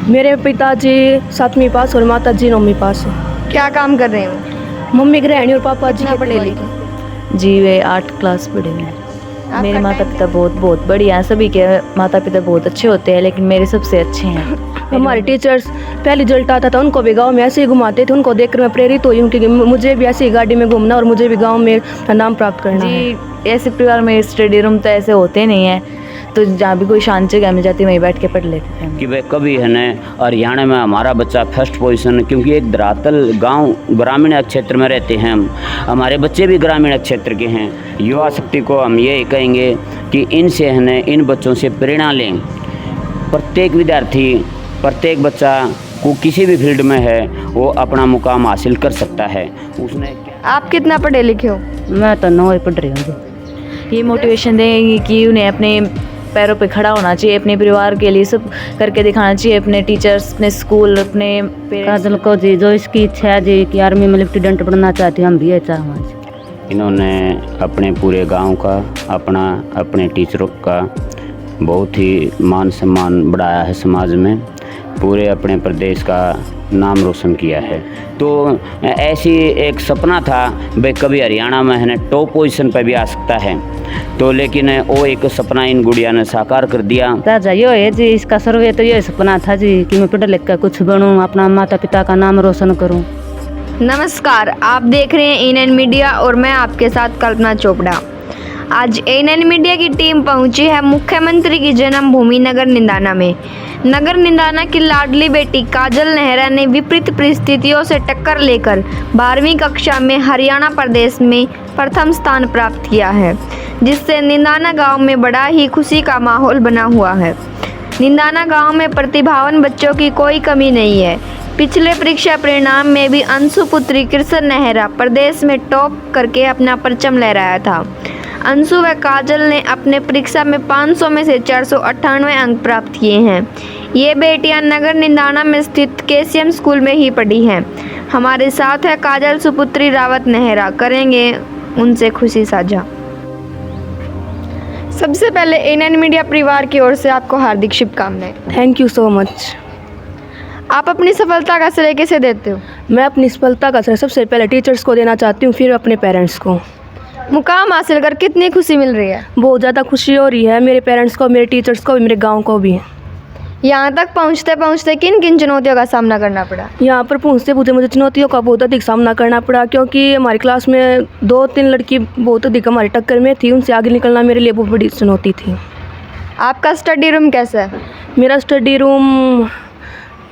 मेरे पिताजी 7वीं पास और माता जी 9वीं पास है। क्या काम कर रहे हो? मम्मी गृहिणी और पापा जी कितना पढ़े खेती लिखे? जी वे 8 क्लास पढ़े हैं। आपका मेरे माता टाइम पिता बहुत बढ़िया हैं। सभी के माता पिता बहुत अच्छे होते हैं, लेकिन मेरे सबसे अच्छे हैं। हमारे टीचर्स पहले रिजल्ट आता था उनको भी गांव में ऐसे ही घुमाते थे। उनको देखकर मैं प्रेरित हुई हूँ कि मुझे भी ऐसी गाड़ी में घूमना और मुझे भी गांव में नाम प्राप्त करना है। जी ऐसे परिवार में स्टडी रूम तो ऐसे होते नहीं हैं, तो जहाँ भी कोई शांत जगह में जाती वहीं बैठ के पढ़ लेते थे हम। कि वे कभी है न हरियाणा में हमारा बच्चा फर्स्ट पोजीशन, क्योंकि एक धरातल गांव ग्रामीण क्षेत्र में रहते हैं हम, हमारे बच्चे भी ग्रामीण क्षेत्र के हैं। युवा शक्ति को हम ये कहेंगे कि इनसे है न इन बच्चों से प्रेरणा लें। प्रत्येक विद्यार्थी, प्रत्येक बच्चा को किसी भी फील्ड में है वो अपना मुकाम हासिल कर सकता है। उसने आप कितना पढ़े लिखे हो? मैं तो 9वीं पढ़ रही हूँ। ये मोटिवेशन देंगे कि उन्हें अपने पैरों पे खड़ा होना चाहिए, अपने परिवार के लिए सब करके दिखाना चाहिए, अपने टीचर्स, अपने स्कूल, अपने काजल को जी जो इसकी इच्छा है जी कि आर्मी में लेफ्टिनेंट बनना चाहती हम भी ये चाहते। इन्होंने अपने पूरे गांव का, अपने टीचरों का बहुत ही मान सम्मान बढ़ाया है समाज में, पूरे अपने प्रदेश का नाम रोशन किया है। तो ऐसी एक सपना था भाई कभी हरियाणा में है ना टॉप पोजीशन पर भी आ सकता है, तो लेकिन वो एक सपना इन गुड़िया ने साकार कर दिया। यो है जी इसका सर्वे तो ये सपना था जी कि मैं पढ़ लिख कर कुछ बनूं, अपना माता पिता का नाम रोशन करूं। नमस्कार, आप देख रहे हैं ANN मीडिया और मैं आपके साथ कल्पना चोपड़ा। आज ANN मीडिया की टीम पहुंची है मुख्यमंत्री की जन्मभूमि नगर निंदाना में। नगर निंदाना की लाडली बेटी काजल नेहरा ने विपरीत परिस्थितियों से टक्कर लेकर 12वीं कक्षा में हरियाणा प्रदेश में प्रथम स्थान प्राप्त किया है, जिससे निंदाना गांव में बड़ा ही खुशी का माहौल बना हुआ है। निंदाना गांव में प्रतिभावान बच्चों की कोई कमी नहीं है। पिछले परीक्षा परिणाम में भी अंशु पुत्री कृष्ण नेहरा प्रदेश में टॉप करके अपना परचम लहराया था। अंशु व काजल ने अपने परीक्षा में 500 में से 498 अंक प्राप्त किए हैं। ये बेटियां नगर निंदाना में स्थित KCM स्कूल में ही पढ़ी हैं। हमारे साथ है काजल सुपुत्री रावत नेहरा, करेंगे उनसे खुशी साझा। सबसे पहले ANN मीडिया परिवार की ओर से आपको हार्दिक शुभकामनाएं। Thank you so much. आप अपनी सफलता का श्रेय किसे देते हो? मैं अपनी सफलता का श्रेय सबसे पहले टीचर्स को देना चाहती हूँ, फिर अपने पेरेंट्स को। मुकाम हासिल कर कितनी खुशी मिल रही है? बहुत ज़्यादा खुशी हो रही है, मेरे पेरेंट्स को, मेरे टीचर्स को भी, मेरे गांव को भी। यहाँ तक पहुँचते पहुँचते किन किन चुनौतियों का सामना करना पड़ा? यहाँ पर पहुँचते पहुँचते मुझे चुनौतियों का बहुत अधिक सामना करना पड़ा, क्योंकि हमारी क्लास में 2-3 लड़की बहुत अधिक हमारी टक्कर में थी। उनसे आगे निकलना मेरे लिए बहुत बड़ी चुनौती थी। आपका स्टडी रूम कैसा है? मेरा स्टडी रूम,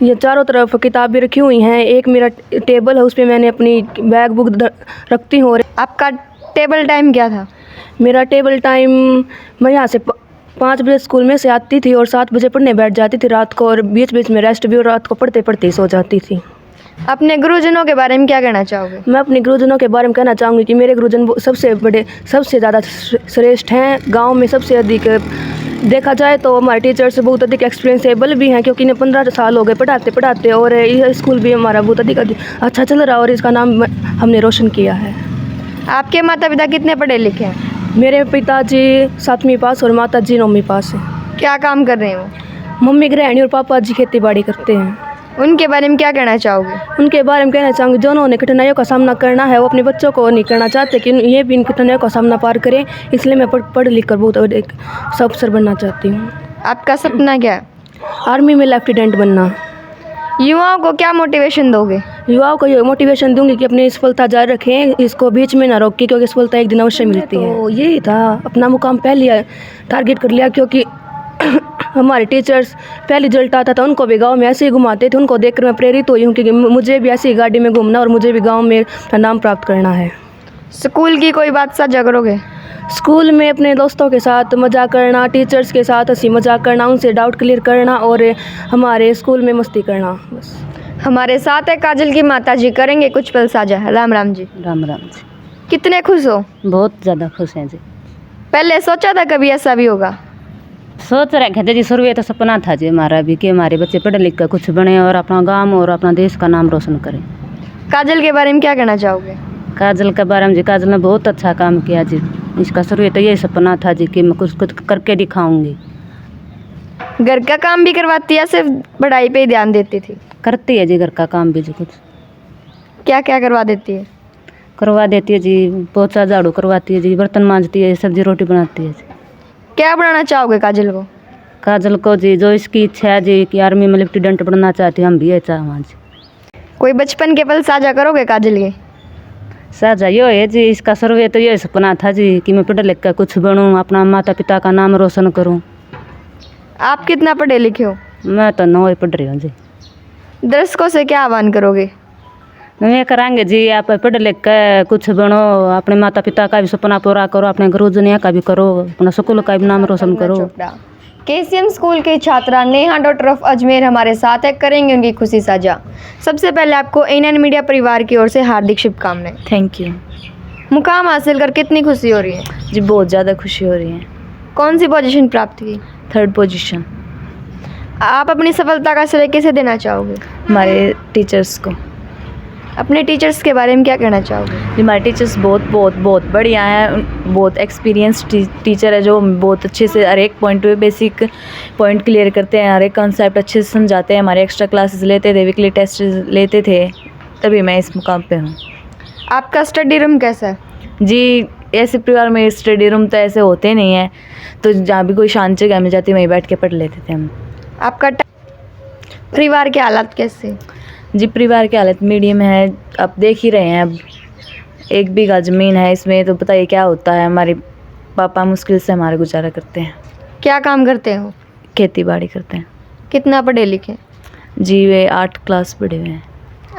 ये चारों तरफ किताबें रखी हुई हैं। एक मेरा टेबल है, उस पर मैंने अपनी बैग बुक रखती हूँ। आपका टेबल टाइम क्या था? मेरा टेबल टाइम, मैं यहाँ से 5 बजे स्कूल में से आती थी और 7 बजे पढ़ने बैठ जाती थी रात को, और बीच बीच में रेस्ट भी, और रात को पढ़ते पढ़ते सो जाती थी। अपने गुरुजनों के बारे में क्या कहना चाहोगे? मैं अपने गुरुजनों के बारे में कहना चाहूँगी कि मेरे गुरुजन सबसे बड़े, सबसे ज़्यादा श्रेष्ठ हैं। गांव में सबसे अधिक देखा जाए तो हमारे टीचर्स बहुत अधिक एक्सपीरियंसेबल भी हैं, क्योंकि इन्हें 15 साल हो गए पढ़ाते पढ़ाते, और यह स्कूल भी हमारा बहुत अधिक अच्छा चल रहा है और इसका नाम हमने रोशन किया है। आपके माता पिता कितने पढ़े लिखे हैं? मेरे पिताजी 7वीं पास और माता जी 9वीं पास है। क्या काम कर रहे हो? मम्मी गृहिणी और पापा जी खेती बाड़ी करते हैं। उनके बारे में क्या कहना चाहोगे? उनके बारे में कहना चाहूँगी, जो उन्होंने कठिनाइयों का सामना करना है वो अपने बच्चों को नहीं करना चाहते कि ये भी इन कठिनाइयों का सामना पार करें। इसलिए मैं पढ़ लिख कर बहुत एक अफसर बनना चाहती हूँ। आपका सपना क्या है? आर्मी में लेफ्टिनेंट बनना। युवाओं को क्या मोटिवेशन दोगे? युवाओं को ये मोटिवेशन दूंगी कि अपनी सफलता जारी रखें, इसको बीच में ना रोकें, क्योंकि सफलता एक दिन अवश्य मिलती है। तो यही था, अपना मुकाम पहले टारगेट कर लिया, क्योंकि हमारे टीचर्स पहले रिजल्ट आता था उनको भी गांव में ऐसे ही घुमाते थे। उनको देखकर मैं प्रेरित हुई हूँ कि मुझे भी ऐसी गाड़ी में घूमना और मुझे भी गांव में नाम प्राप्त करना है। स्कूल की कोई बात साझा करोगे? स्कूल में अपने दोस्तों के साथ मजाक करना, टीचर्स के साथ हंसी मजाक करना, उनसे डाउट क्लियर करना और हमारे स्कूल में मस्ती करना, बस। हमारे साथ है काजल की माता जी, करेंगे कुछ पल साझा। राम राम जी। राम राम जी। कितने खुश हो? बहुत ज़्यादा खुश हैं जी। पहले सोचा था कभी ऐसा भी होगा? सोच रखे थे जी, शुरू ये तो सपना था जी हमारा भी कि हमारे बच्चे पढ़ लिख कर कुछ बने और अपना गांव और अपना देश का नाम रोशन करें। काजल के बारे में क्या कहना चाहोगे? काजल के बारे में जी, काजल ने बहुत अच्छा काम किया जी। इसका शुरू तो ये सपना था जी कि मैं कुछ करके दिखाऊंगी। घर का काम भी करवाती है या सिर्फ पढ़ाई पे ही ध्यान देती थी? करती है जी घर का काम भी जी, कुछ क्या क्या करवा देती है? करवा देती है जी, पोछा झाड़ू करवाती है जी, बर्तन मांजती है, सब्जी रोटी बनाती है जी। क्या बनाना चाहोगे काजल को? काजल को जी जो इसकी इच्छा है जी कि आर्मी में लेफ्टिनेंट बनना चाहती है, हम भी ये चाहवा जी। कोई बचपन के पल साझा करोगे काजल के? साझा यो है जी, इसका सर्वे तो ये सपना था जी कि मैं पढ़ लिख कर कुछ बनूँ, अपना माता पिता का नाम रोशन करूँ। आप कितना पढ़े लिखे हो? मैं तो 9 पढ़ रही हूँ जी। दर्शकों से क्या आह्वान करोगे? ये कराएंगे जी, आप पढ़ लिख कर कुछ बनो, अपने माता पिता का भी सपना पूरा करो, अपने गुरुजनिया का भी करो, अपना स्कूल का भी नाम रोशन करो। केसीएम स्कूल की छात्रा नेहा डॉटर ऑफ अजमेर हमारे साथ है, करेंगे उनकी खुशी साझा। सबसे पहले आपको एनएन मीडिया परिवार की ओर से हार्दिक शुभकामनाएं। थैंक यू मुकाम हासिल कर कितनी खुशी हो रही है? जी, बहुत ज़्यादा खुशी हो रही है। कौन सी पोजीशन प्राप्त की? 3rd position. आप अपनी सफलता का श्रेय किसे देना चाहोगे? हमारे टीचर्स को। अपने टीचर्स के बारे में क्या कहना चाहोगे? जी, हमारे टीचर्स बहुत बढ़िया हैं, बहुत एक्सपीरियंस टीचर है जो बहुत अच्छे से हर एक पॉइंट पे बेसिक पॉइंट क्लियर करते हैं, हर एक कॉन्सेप्ट अच्छे से समझाते हैं। हमारे एक्स्ट्रा क्लासेस लेते थे, वीकली टेस्ट लेते थे, तभी मैं इस मुकाम पे हूँ। आपका स्टडी रूम कैसा है? जी, ऐसे परिवार में स्टडी रूम तो ऐसे होते नहीं हैं, तो जहाँ भी कोई शांत जगह मिल जाती वहीं बैठ के पढ़ लेते थे हम। आपका परिवार के हालात कैसे? जी, परिवार की हालत मीडियम है, आप देख ही रहे हैं। अब 1 बीघा ज़मीन है, इसमें तो बताइए क्या होता है। हमारे पापा मुश्किल से हमारा गुजारा करते हैं। क्या काम करते हो? खेती बाड़ी करते हैं। कितना पढ़े लिखे? जी, वे 8 क्लास पढ़े हुए हैं।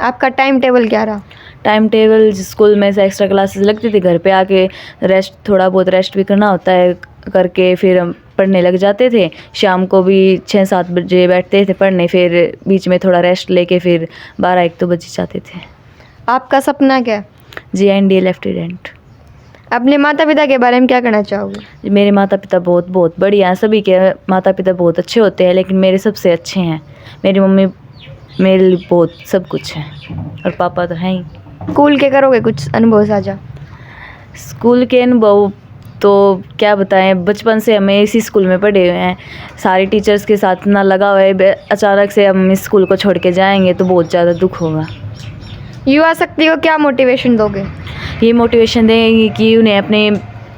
आपका टाइम टेबल क्या रहा? टाइम टेबल स्कूल में से एक्स्ट्रा क्लासेस लगती थी, घर पे आके रेस्ट, थोड़ा बहुत रेस्ट भी करना होता है, करके फिर हम पढ़ने लग जाते थे। शाम को भी 6-7 बजे बैठते थे पढ़ने, फिर बीच में थोड़ा रेस्ट लेके फिर 12-1 तो बज जाते थे। आपका सपना क्या है? जी, एनडीए लेफ्टिनेंट। अपने माता पिता के बारे में क्या कहना चाहोगे? मेरे माता पिता बहुत बढ़िया हैं। सभी के माता पिता बहुत अच्छे होते हैं, लेकिन मेरे सबसे अच्छे हैं। मेरी मम्मी मेरे लिए बहुत सब कुछ है, और पापा तो हैं ही। स्कूल के करोगे कुछ अनुभव साझा? स्कूल के अनुभव तो क्या बताएं, बचपन से हमें इसी स्कूल में पढ़े हुए हैं, सारे टीचर्स के साथ ना लगा हुआ है। अचानक से हम इस स्कूल को छोड़ के जाएंगे तो बहुत ज़्यादा दुख होगा। युवा शक्ति को क्या मोटिवेशन दोगे? ये मोटिवेशन देंगे कि उन्हें अपने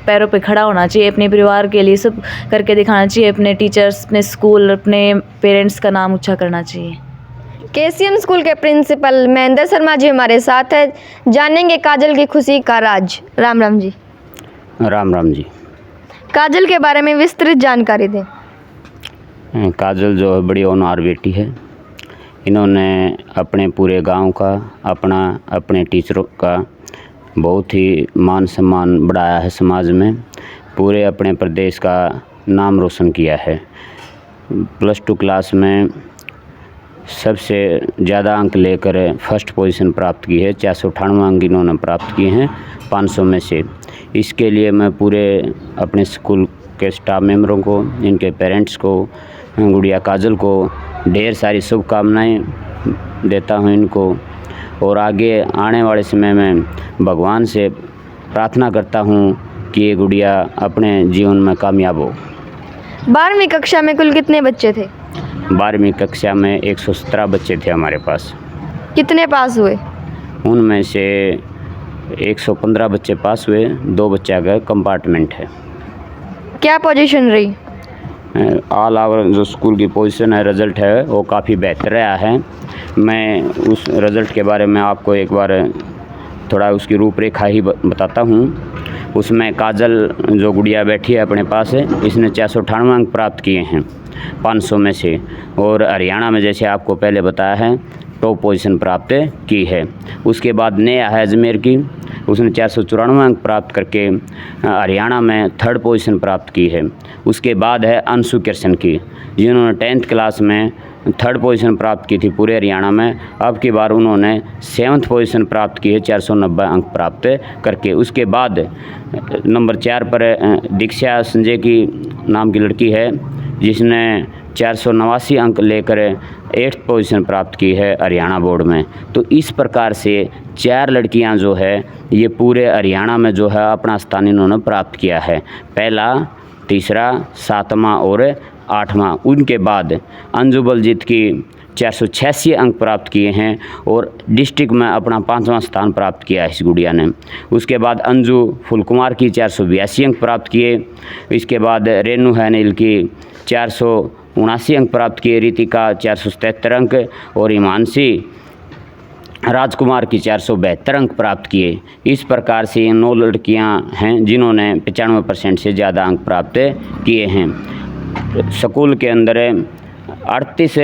पैरों पे खड़ा होना चाहिए, अपने परिवार के लिए सब करके दिखाना चाहिए, अपने टीचर्स, अपने स्कूल, अपने पेरेंट्स का नाम ऊँचा करना चाहिए। केसीएम स्कूल के प्रिंसिपल महेंद्र शर्मा जी हमारे साथ है, जानेंगे काजल की खुशी का राज। राम राम जी। राम राम जी। काजल के बारे में विस्तृत जानकारी दें। काजल जो है बड़ी होनहार बेटी है। इन्होंने अपने पूरे गांव का, अपने टीचरों का बहुत ही मान सम्मान बढ़ाया है समाज में, पूरे अपने प्रदेश का नाम रोशन किया है। +2 क्लास में सबसे ज़्यादा अंक लेकर फर्स्ट पोजीशन प्राप्त की है। 498 अंक इन्होंने प्राप्त किए हैं 500 में से। इसके लिए मैं पूरे अपने स्कूल के स्टाफ मेंबरों को, इनके पेरेंट्स को, गुड़िया काजल को ढेर सारी शुभकामनाएं देता हूं इनको, और आगे आने वाले समय में भगवान से प्रार्थना करता हूं कि ये गुड़िया अपने जीवन में कामयाब हो। 12वीं कक्षा में कुल कितने बच्चे थे? 12वीं कक्षा में 117 बच्चे थे हमारे पास। कितने पास हुए? उनमें से 115 बच्चे पास हुए, 2 बच्चे का कंपार्टमेंट है। क्या पोजीशन रही? ऑल ओवर जो स्कूल की पोजीशन है, रिज़ल्ट है, वो काफ़ी बेहतर रहा है। मैं उस रिज़ल्ट के बारे में आपको एक बार थोड़ा उसकी रूपरेखा ही बताता हूँ। उसमें काजल जो गुड़िया बैठी है अपने पास है, इसने 498 अंक प्राप्त किए हैं 500 में से, और हरियाणा में जैसे आपको पहले बताया है टॉप पोजीशन प्राप्त की है। उसके बाद नेहा है अजमेर की, उसने 494 अंक प्राप्त करके हरियाणा में 3rd पोजीशन प्राप्त की है। उसके बाद है अंशु कृष्ण की, जिन्होंने 10th क्लास में 3rd पोजीशन प्राप्त की थी पूरे हरियाणा में। अब की बार उन्होंने 7th पोजीशन प्राप्त की है 490 अंक प्राप्त करके। उसके बाद नंबर 4 पर दीक्षा संजय की नाम की लड़की है, जिसने 489 अंक लेकर 8th पोजीशन प्राप्त की है हरियाणा बोर्ड में। तो इस प्रकार से 4 लड़कियां जो है ये पूरे हरियाणा में जो है अपना स्थान इन्होंने प्राप्त किया है, पहला, तीसरा, 7वां और 8वां। उनके बाद अंजू बलजीत की 486 अंक प्राप्त किए हैं और डिस्ट्रिक्ट में अपना 5वां स्थान प्राप्त किया है इस गुड़िया ने। उसके बाद अंजू फुलकुमार की 482 अंक प्राप्त किए। इसके बाद रेनू हैनिल की 479 अंक प्राप्त किए, रितिका 477 अंक और हिमांशी राजकुमार की 472 अंक प्राप्त किए। इस प्रकार से 9 लड़कियां हैं जिन्होंने 95% से ज़्यादा अंक प्राप्त किए हैं। स्कूल के अंदर 38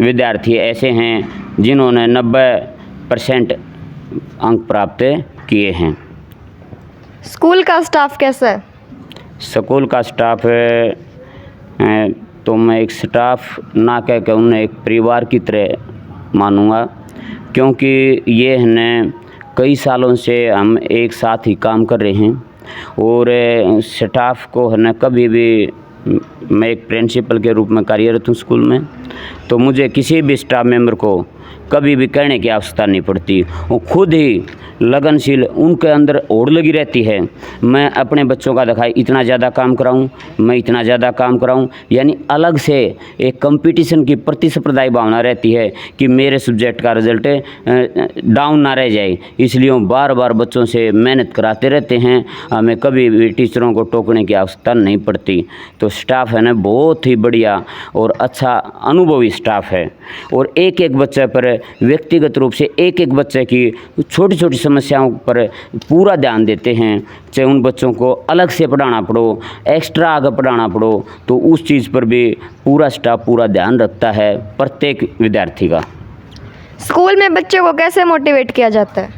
विद्यार्थी ऐसे हैं जिन्होंने 90% अंक प्राप्त किए हैं। स्कूल का स्टाफ कैसा है? स्कूल का स्टाफ तो मैं एक स्टाफ ना कह के उन्हें एक परिवार की तरह मानूंगा, क्योंकि ये है कई सालों से हम एक साथ ही काम कर रहे हैं और स्टाफ को है ना कभी भी, मैं एक प्रिंसिपल के रूप में कार्यरत हूँ स्कूल में, तो मुझे किसी भी स्टाफ मेंबर को कभी भी कहने की आवश्यकता नहीं पड़ती। वो खुद ही लगनशील, उनके अंदर ओढ़ लगी रहती है। मैं अपने बच्चों का दिखाई इतना ज़्यादा काम कराऊं, मैं इतना ज़्यादा काम कराऊं, यानी अलग से एक कंपटीशन की प्रतिस्पर्धाई भावना रहती है कि मेरे सब्जेक्ट का रिजल्ट डाउन ना रह जाए। इसलिए वो बार बार बच्चों से मेहनत कराते रहते हैं। हमें कभी भी टीचरों को टोकने की आवश्यकता नहीं पड़ती। तो स्टाफ है ना बहुत ही बढ़िया और अच्छा अनुभवी स्टाफ है और एक एक बच्चे पर व्यक्तिगत रूप से एक एक बच्चे की छोटी छोटी समस्याओं पर पूरा ध्यान देते हैं। चाहे उन बच्चों को अलग से पढ़ाना पड़ो, एक्स्ट्रा आगे पढ़ाना पड़ो, तो उस चीज़ पर भी पूरा स्टाफ पूरा ध्यान रखता है प्रत्येक विद्यार्थी का। स्कूल में बच्चों को कैसे मोटिवेट किया जाता है?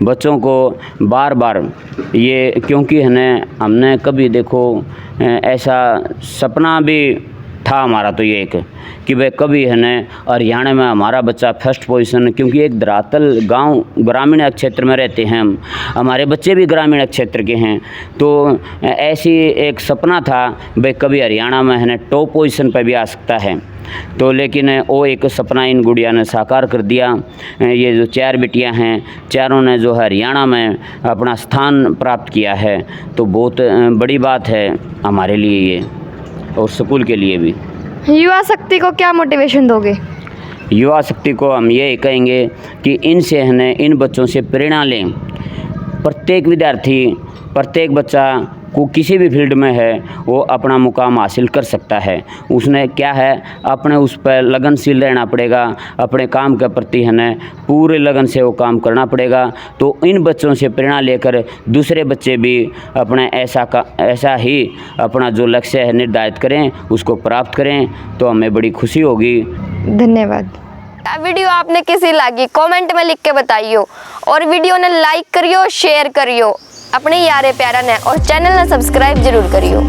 बच्चों को बार बार ये, क्योंकि है ना हमने कभी देखो ऐसा सपना भी था हमारा, तो ये एक कि भाई कभी है ना हरियाणा में हमारा बच्चा फर्स्ट पोजीशन, क्योंकि एक धरातल गांव ग्रामीण क्षेत्र में रहते हैं हम, हमारे बच्चे भी ग्रामीण क्षेत्र के हैं, तो ऐसी एक सपना था भाई कभी हरियाणा में है ना टॉप पोजीशन पर भी आ सकता है। तो लेकिन वो एक सपना इन गुड़िया ने साकार कर दिया। ये जो 4 बेटियां हैं, चारों ने जो हरियाणा में अपना स्थान प्राप्त किया है, तो बहुत बड़ी बात है हमारे लिए ये और स्कूल के लिए भी। युवा शक्ति को क्या मोटिवेशन दोगे? युवा शक्ति को हम ये कहेंगे कि इनसे है न इन बच्चों से प्रेरणा लें। प्रत्येक विद्यार्थी, प्रत्येक बच्चा को किसी भी फील्ड में है वो अपना मुकाम हासिल कर सकता है। उसने क्या है अपने उस पर लगनशील रहना पड़ेगा, अपने काम के प्रति है न पूरे लगन से वो काम करना पड़ेगा। तो इन बच्चों से प्रेरणा लेकर दूसरे बच्चे भी अपना ऐसा ही अपना जो लक्ष्य है निर्धारित करें, उसको प्राप्त करें, तो हमें बड़ी खुशी होगी। धन्यवाद। वीडियो आपने कैसी लगी कमेंट में लिख के बताइयो और वीडियो ने लाइक करियो, शेयर करियो, अपने यारे प्यारा ने और चैनल ने सब्सक्राइब जरूर करियो।